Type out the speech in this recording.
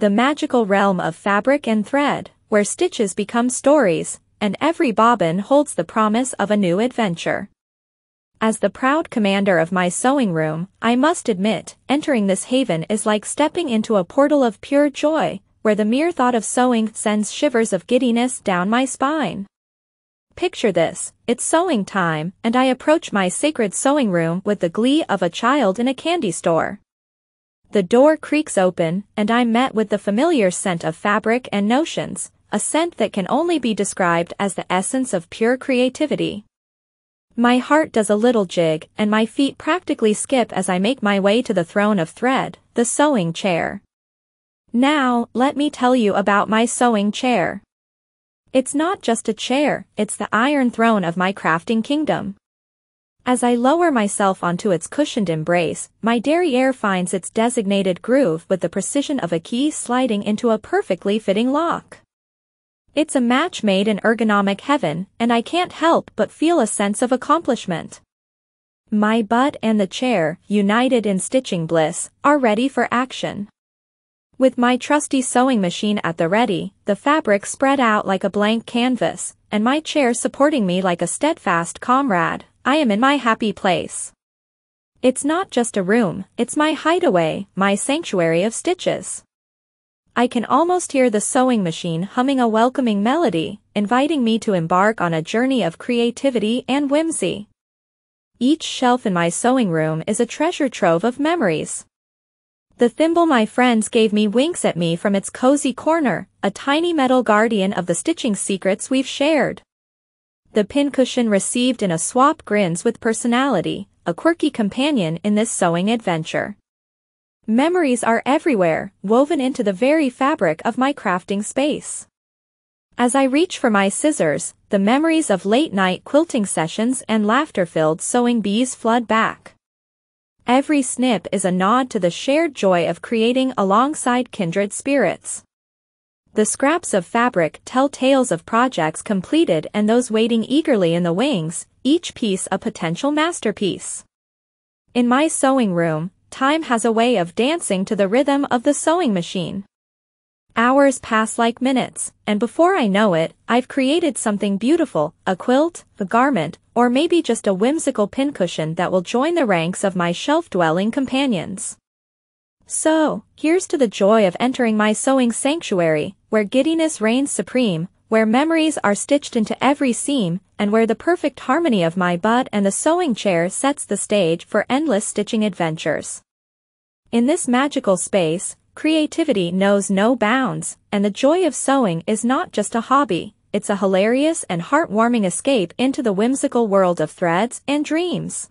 the magical realm of fabric and thread, where stitches become stories, and every bobbin holds the promise of a new adventure. As the proud commander of my sewing room, I must admit, entering this haven is like stepping into a portal of pure joy, where the mere thought of sewing sends shivers of giddiness down my spine. Picture this, it's sewing time, and I approach my sacred sewing room with the glee of a child in a candy store. The door creaks open, and I'm met with the familiar scent of fabric and notions, a scent that can only be described as the essence of pure creativity. My heart does a little jig, and my feet practically skip as I make my way to the throne of thread, the sewing chair. Now, let me tell you about my sewing chair. It's not just a chair, it's the iron throne of my crafting kingdom. As I lower myself onto its cushioned embrace, my derriere finds its designated groove with the precision of a key sliding into a perfectly fitting lock. It's a match made in ergonomic heaven, and I can't help but feel a sense of accomplishment. My butt and the chair, united in stitching bliss, are ready for action. With my trusty sewing machine at the ready, the fabric spread out like a blank canvas, and my chair supporting me like a steadfast comrade, I am in my happy place. It's not just a room, it's my hideaway, my sanctuary of stitches. I can almost hear the sewing machine humming a welcoming melody, inviting me to embark on a journey of creativity and whimsy. Each shelf in my sewing room is a treasure trove of memories. The thimble my friends gave me winks at me from its cozy corner, a tiny metal guardian of the stitching secrets we've shared. The pincushion received in a swap grins with personality, a quirky companion in this sewing adventure. Memories are everywhere, woven into the very fabric of my crafting space. As I reach for my scissors, the memories of late-night quilting sessions and laughter-filled sewing bees flood back. Every snip is a nod to the shared joy of creating alongside kindred spirits. The scraps of fabric tell tales of projects completed and those waiting eagerly in the wings, each piece a potential masterpiece. In my sewing room, time has a way of dancing to the rhythm of the sewing machine. Hours pass like minutes, and before I know it, I've created something beautiful, a quilt, a garment, or maybe just a whimsical pincushion that will join the ranks of my shelf-dwelling companions. So, here's to the joy of entering my sewing sanctuary, where giddiness reigns supreme, where memories are stitched into every seam, and where the perfect harmony of my butt and the sewing chair sets the stage for endless stitching adventures. In this magical space, creativity knows no bounds, and the joy of sewing is not just a hobby, it's a hilarious and heartwarming escape into the whimsical world of threads and dreams.